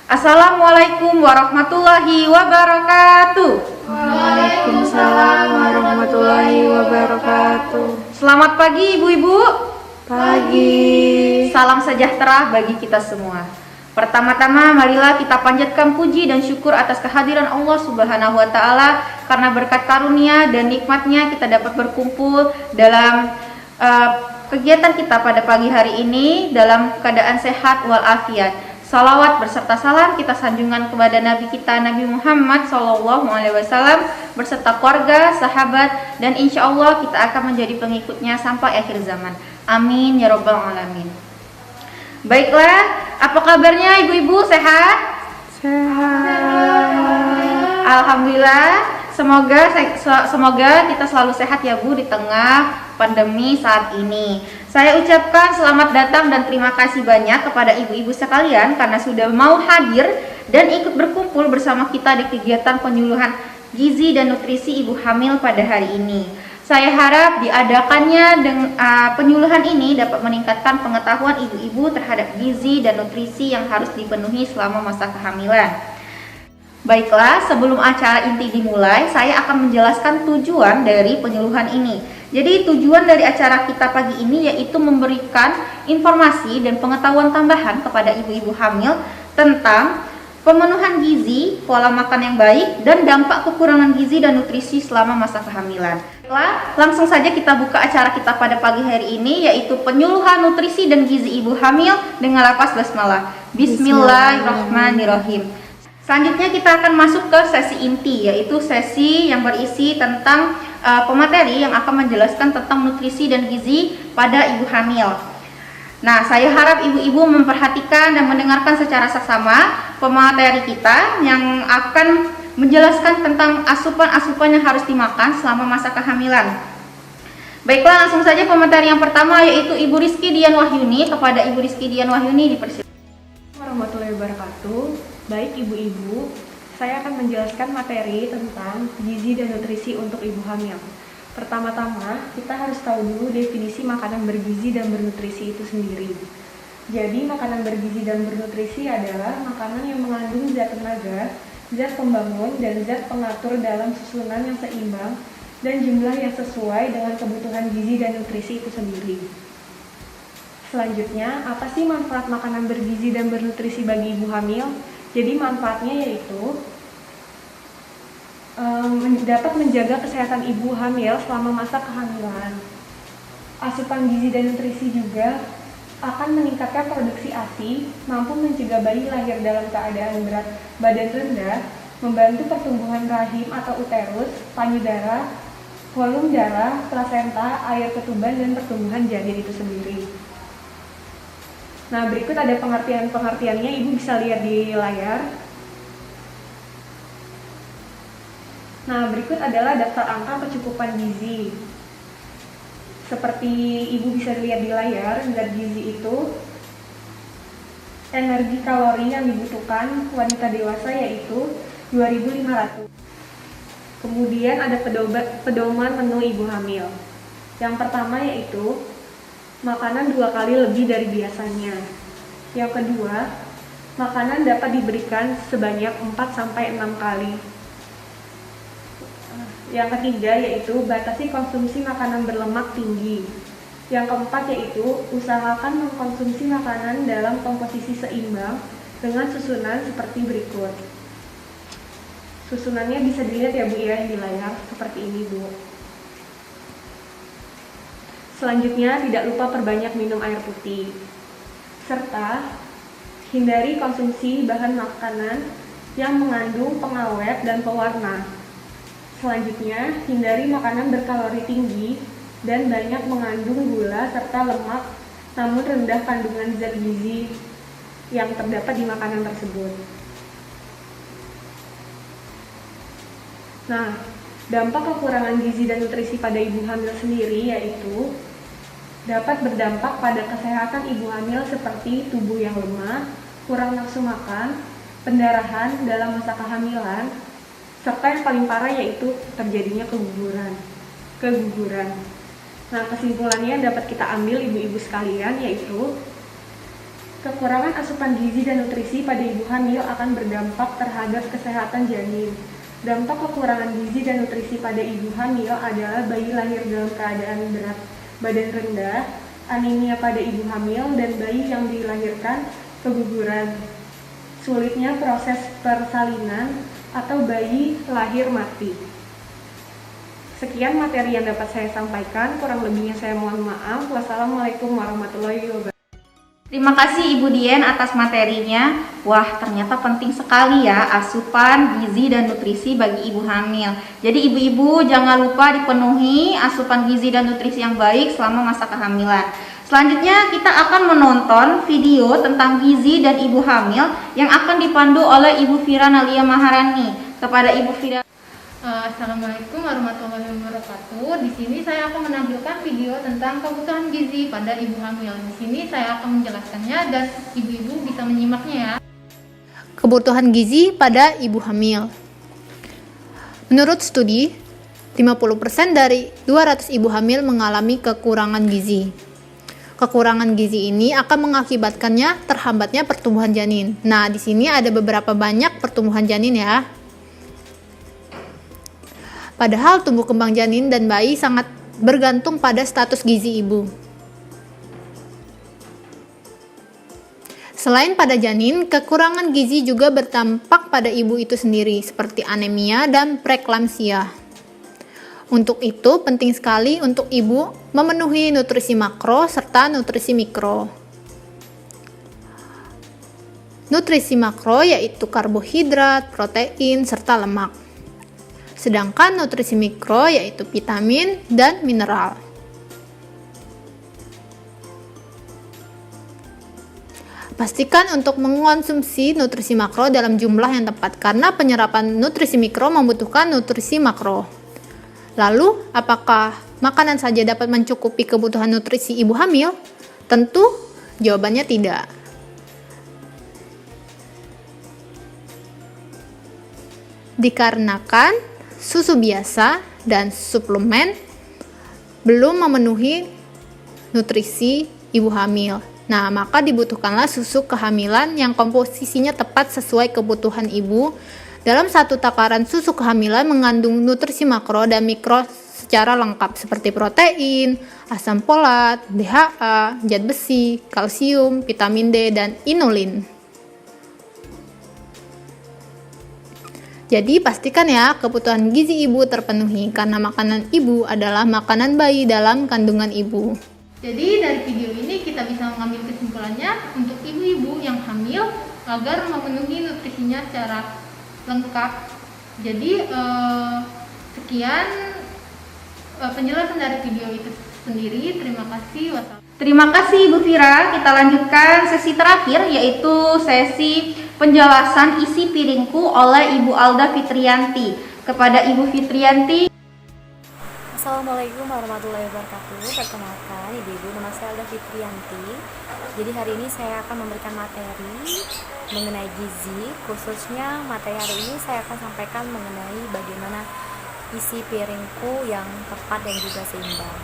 Assalamualaikum warahmatullahi wabarakatuh. Waalaikumsalam warahmatullahi wabarakatuh. Selamat pagi ibu-ibu. Pagi. Salam sejahtera bagi kita semua. Pertama-tama marilah kita panjatkan puji dan syukur atas kehadiran Allah Subhanahu wa taala, karena berkat karunia dan nikmatnya kita dapat berkumpul dalam kegiatan kita pada pagi hari ini dalam keadaan sehat walafiat. Salawat berserta salam kita sanjungan kepada Nabi kita Nabi Muhammad SAW berserta keluarga, sahabat, dan insya Allah kita akan menjadi pengikutnya sampai akhir zaman. Amin ya robbal alamin. Baiklah, apa kabarnya ibu-ibu, sehat? Sehat. Alhamdulillah. Semoga kita selalu sehat ya Bu di tengah pandemi saat ini. Saya ucapkan selamat datang dan terima kasih banyak kepada ibu-ibu sekalian karena sudah mau hadir dan ikut berkumpul bersama kita di kegiatan penyuluhan gizi dan nutrisi ibu hamil pada hari ini. Saya harap diadakannya penyuluhan ini dapat meningkatkan pengetahuan ibu-ibu terhadap gizi dan nutrisi yang harus dipenuhi selama masa kehamilan. Baiklah, sebelum acara inti dimulai, saya akan menjelaskan tujuan dari penyuluhan ini. Jadi tujuan dari acara kita pagi ini yaitu memberikan informasi dan pengetahuan tambahan kepada ibu-ibu hamil tentang pemenuhan gizi, pola makan yang baik, dan dampak kekurangan gizi dan nutrisi selama masa kehamilan. Baiklah, langsung saja kita buka acara kita pada pagi hari ini yaitu penyuluhan nutrisi dan gizi ibu hamil dengan lafaz basmalah. Bismillahirrahmanirrahim. Selanjutnya kita akan masuk ke sesi inti, yaitu sesi yang berisi tentang pemateri yang akan menjelaskan tentang nutrisi dan gizi pada ibu hamil. Nah, saya harap ibu-ibu memperhatikan dan mendengarkan secara seksama pemateri kita yang akan menjelaskan tentang asupan-asupan yang harus dimakan selama masa kehamilan. Baiklah, langsung saja pemateri yang pertama yaitu Ibu Rizky Dian Wahyuni. Kepada Ibu Rizky Dian Wahyuni dipersilakan. Warahmatullahi wabarakatuh. Baik ibu-ibu, saya akan menjelaskan materi tentang gizi dan nutrisi untuk ibu hamil. Pertama-tama, kita harus tahu dulu definisi makanan bergizi dan bernutrisi itu sendiri. Jadi, makanan bergizi dan bernutrisi adalah makanan yang mengandung zat tenaga, zat pembangun, dan zat pengatur dalam susunan yang seimbang dan jumlah yang sesuai dengan kebutuhan gizi dan nutrisi itu sendiri. Selanjutnya, apa sih manfaat makanan bergizi dan bernutrisi bagi ibu hamil? Jadi manfaatnya yaitu dapat menjaga kesehatan ibu hamil selama masa kehamilan. Asupan gizi dan nutrisi juga akan meningkatkan produksi ASI, mampu mencegah bayi lahir dalam keadaan berat badan rendah, membantu pertumbuhan rahim atau uterus, payudara, volume darah, plasenta, air ketuban, dan pertumbuhan janin itu sendiri. Nah, berikut ada pengertiannya, ibu bisa lihat di layar. Nah, berikut adalah daftar angka kecukupan gizi. Seperti ibu bisa lihat di layar, zat gizi itu energi kalori yang dibutuhkan wanita dewasa yaitu 2.500. Kemudian ada pedoman menu ibu hamil. Yang pertama yaitu makanan 2 kali lebih dari biasanya. Yang kedua, makanan dapat diberikan sebanyak 4-6 kali. Yang ketiga yaitu batasi konsumsi makanan berlemak tinggi. Yang keempat yaitu usahakan mengkonsumsi makanan dalam komposisi seimbang dengan susunan seperti berikut. Susunannya bisa dilihat ya Bu ya di layar seperti ini Bu. Selanjutnya, tidak lupa perbanyak minum air putih, serta hindari konsumsi bahan makanan yang mengandung pengawet dan pewarna. Selanjutnya, hindari makanan berkalori tinggi dan banyak mengandung gula serta lemak, namun rendah kandungan zat gizi yang terdapat di makanan tersebut. Nah, dampak kekurangan gizi dan nutrisi pada ibu hamil sendiri yaitu dapat berdampak pada kesehatan ibu hamil seperti tubuh yang lemah, kurang nafsu makan, pendarahan dalam masa kehamilan, serta yang paling parah yaitu terjadinya keguguran. Nah, kesimpulannya dapat kita ambil ibu-ibu sekalian yaitu Kekurangan asupan gizi dan nutrisi pada ibu hamil akan berdampak terhadap kesehatan janin. Dampak kekurangan gizi dan nutrisi pada ibu hamil adalah bayi lahir dalam keadaan berat badan rendah, anemia pada ibu hamil, dan bayi yang dilahirkan keguguran, sulitnya proses persalinan, atau bayi lahir mati. Sekian materi yang dapat saya sampaikan, kurang lebihnya saya mohon maaf. Wassalamualaikum warahmatullahi wabarakatuh. Terima kasih Ibu Dien atas materinya. Wah, ternyata penting sekali ya asupan gizi dan nutrisi bagi ibu hamil. Jadi ibu-ibu jangan lupa dipenuhi asupan gizi dan nutrisi yang baik selama masa kehamilan. Selanjutnya kita akan menonton video tentang gizi dan ibu hamil yang akan dipandu oleh Ibu Fira Nalia Maharani. Kepada Ibu Fira. Assalamualaikum warahmatullahi wabarakatuh. Di sini saya akan menampilkan video tentang kebutuhan gizi pada ibu hamil. Di sini saya akan menjelaskannya dan ibu-ibu bisa menyimaknya ya. Kebutuhan gizi pada ibu hamil. Menurut studi, 50% dari 200 ibu hamil mengalami kekurangan gizi. Kekurangan gizi ini akan mengakibatkannya terhambatnya pertumbuhan janin. Nah, di sini ada beberapa banyak pertumbuhan janin ya. Padahal tumbuh kembang janin dan bayi sangat bergantung pada status gizi ibu. Selain pada janin, kekurangan gizi juga berdampak pada ibu itu sendiri, seperti anemia dan preeklamsia. Untuk itu, penting sekali untuk ibu memenuhi nutrisi makro serta nutrisi mikro. Nutrisi makro yaitu karbohidrat, protein, serta lemak. Sedangkan nutrisi mikro yaitu vitamin dan mineral. Pastikan untuk mengonsumsi nutrisi makro dalam jumlah yang tepat karena penyerapan nutrisi mikro membutuhkan nutrisi makro. Lalu, apakah makanan saja dapat mencukupi kebutuhan nutrisi ibu hamil? Tentu jawabannya tidak. Dikarenakan susu biasa dan suplemen belum memenuhi nutrisi ibu hamil. Nah, maka dibutuhkanlah susu kehamilan yang komposisinya tepat sesuai kebutuhan ibu. Dalam satu takaran susu kehamilan mengandung nutrisi makro dan mikro secara lengkap seperti protein, asam folat, DHA, zat besi, kalsium, vitamin D, dan inulin. Jadi pastikan ya kebutuhan gizi ibu terpenuhi karena makanan ibu adalah makanan bayi dalam kandungan ibu. Jadi dari video ini kita bisa mengambil kesimpulannya untuk ibu-ibu yang hamil agar memenuhi nutrisinya secara lengkap. Jadi sekian penjelasan dari video itu sendiri. Terima kasih. Terima kasih Ibu Fira. Kita lanjutkan sesi terakhir yaitu sesi penjelasan isi piringku oleh Ibu Alda Fitrianti. Kepada Ibu Fitrianti. Assalamualaikum warahmatullahi wabarakatuh. Perkenalkan ibu-ibu, nama saya Alda Fitrianti. Jadi hari ini saya akan memberikan materi mengenai gizi. Khususnya materi hari ini saya akan sampaikan mengenai bagaimana isi piringku yang tepat dan juga seimbang.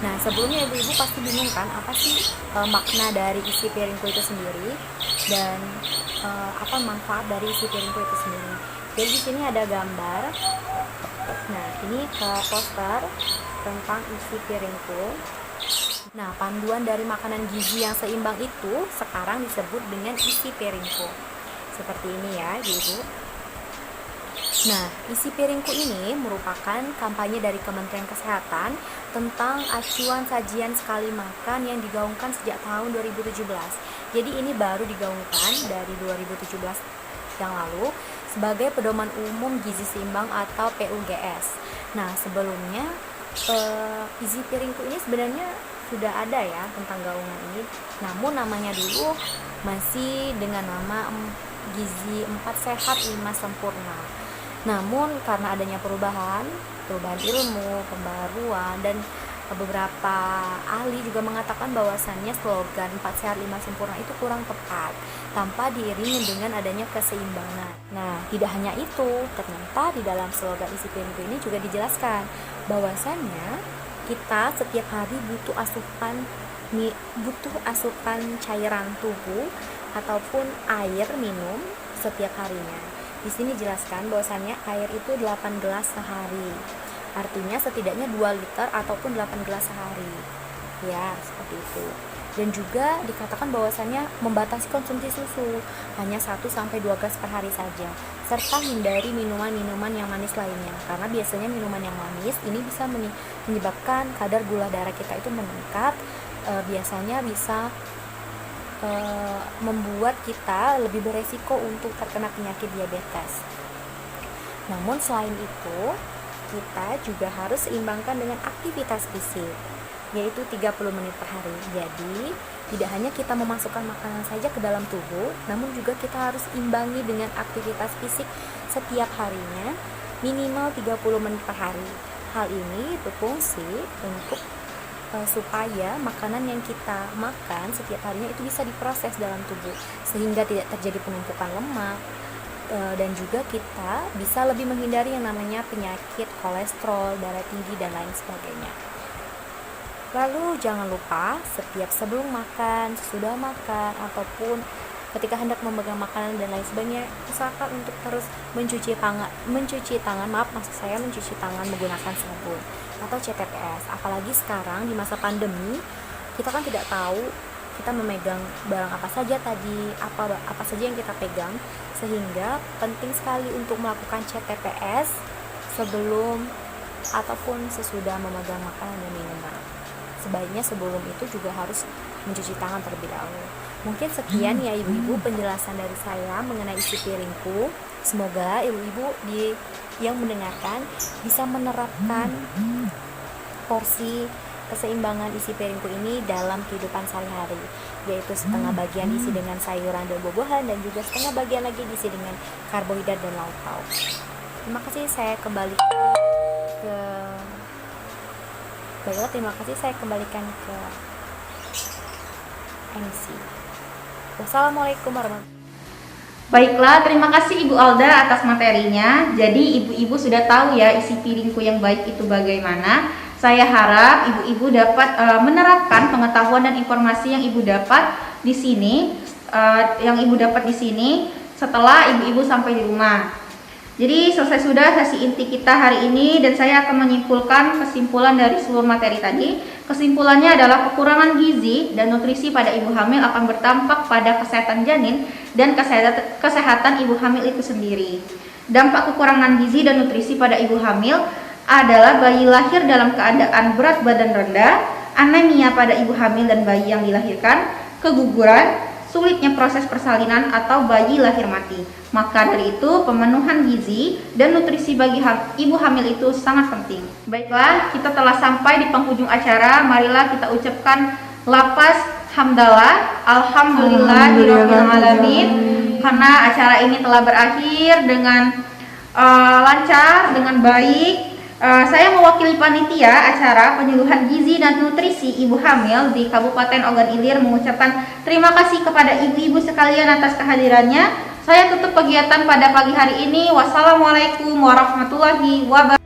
Nah, sebelumnya ibu-ibu pasti bingung kan apa sih makna dari isi piringku itu sendiri dan apa manfaat dari isi piringku itu sendiri. Jadi di sini ada gambar. Nah, ini poster tentang isi piringku. Nah, panduan dari makanan gizi yang seimbang itu sekarang disebut dengan isi piringku. Seperti ini ya, ibu-ibu. Nah, isi piringku ini merupakan kampanye dari Kementerian Kesehatan tentang acuan sajian sekali makan yang digaungkan sejak tahun 2017. Jadi ini baru digaungkan dari 2017 yang lalu sebagai pedoman umum gizi seimbang atau PUGS. Nah, sebelumnya isi piringku ini sebenarnya sudah ada ya tentang gaungan ini. Namun namanya dulu masih dengan nama gizi 4 sehat 5 sempurna. Namun karena adanya perubahan ilmu, pembaruan, dan beberapa ahli juga mengatakan bahwasannya slogan 4 sehat 5 sempurna itu kurang tepat tanpa diiringi dengan adanya keseimbangan. Nah, tidak hanya itu, ternyata di dalam slogan isi piringku ini juga dijelaskan bahwasannya kita setiap hari butuh asupan cairan tubuh ataupun air minum setiap harinya. Di sini jelaskan bahwasannya air itu 8 gelas sehari. Artinya setidaknya 2 liter ataupun 8 gelas sehari. Ya, seperti itu. Dan juga dikatakan bahwasannya membatasi konsumsi susu, hanya 1-2 gelas per hari saja, serta hindari minuman-minuman yang manis lainnya, karena biasanya minuman yang manis ini bisa menyebabkan kadar gula darah kita itu meningkat, biasanya bisa membuat kita lebih beresiko untuk terkena penyakit diabetes. Namun selain itu, kita juga harus seimbangkan dengan aktivitas fisik, yaitu 30 menit per hari. Jadi, tidak hanya kita memasukkan makanan saja ke dalam tubuh, namun juga kita harus imbangi dengan aktivitas fisik setiap harinya, minimal 30 menit per hari. Hal ini berfungsi untuk supaya makanan yang kita makan setiap harinya itu bisa diproses dalam tubuh, sehingga tidak terjadi penumpukan lemak, dan juga kita bisa lebih menghindari yang namanya penyakit kolesterol, darah tinggi, dan lain sebagainya. Lalu jangan lupa setiap sebelum makan, sesudah makan, ataupun ketika hendak memegang makanan dan lain sebagainya, usahakan untuk terus mencuci tangan menggunakan sabun atau CTPS. Apalagi sekarang di masa pandemi, kita kan tidak tahu kita memegang barang apa saja apa saja yang kita pegang, sehingga penting sekali untuk melakukan CTPS sebelum ataupun sesudah memegang makanan dan minuman. Sebaiknya sebelum itu juga harus mencuci tangan terlebih dahulu. Mungkin sekian ya ibu-ibu penjelasan dari saya mengenai isi piringku. Semoga ibu-ibu yang mendengarkan bisa menerapkan porsi keseimbangan isi piringku ini dalam kehidupan sehari-hari, yaitu setengah bagian isi dengan sayuran dan buah-buahan, dan juga setengah bagian lagi diisi dengan karbohidrat dan lauk pauk. Terima kasih, saya kembalikan ke MC. Wassalamualaikum warahmatullahi wabarakatuh. Baiklah, terima kasih Ibu Alda atas materinya. Jadi ibu-ibu sudah tahu ya isi piringku yang baik itu bagaimana. Saya harap ibu-ibu dapat menerapkan pengetahuan dan informasi yang ibu dapat di sini, setelah ibu-ibu sampai di rumah. Jadi selesai sudah sesi inti kita hari ini, dan saya akan menyimpulkan kesimpulan dari seluruh materi tadi. Kesimpulannya adalah kekurangan gizi dan nutrisi pada ibu hamil akan berdampak pada kesehatan janin dan kesehatan ibu hamil itu sendiri. Dampak kekurangan gizi dan nutrisi pada ibu hamil adalah bayi lahir dalam keadaan berat badan rendah, anemia pada ibu hamil dan bayi yang dilahirkan, keguguran, sulitnya proses persalinan, atau bayi lahir mati. Maka dari itu pemenuhan gizi dan nutrisi bagi ibu hamil itu sangat penting. Baiklah, kita telah sampai di penghujung acara. Marilah kita ucapkan lafaz hamdalah, alhamdulillahirabbil alamin, karena acara ini telah berakhir dengan lancar, dengan baik. Saya mewakili panitia acara penyuluhan gizi dan nutrisi ibu hamil di Kabupaten Ogan Ilir mengucapkan terima kasih kepada ibu-ibu sekalian atas kehadirannya. Saya tutup kegiatan pada pagi hari ini. Wassalamualaikum warahmatullahi wabarakatuh.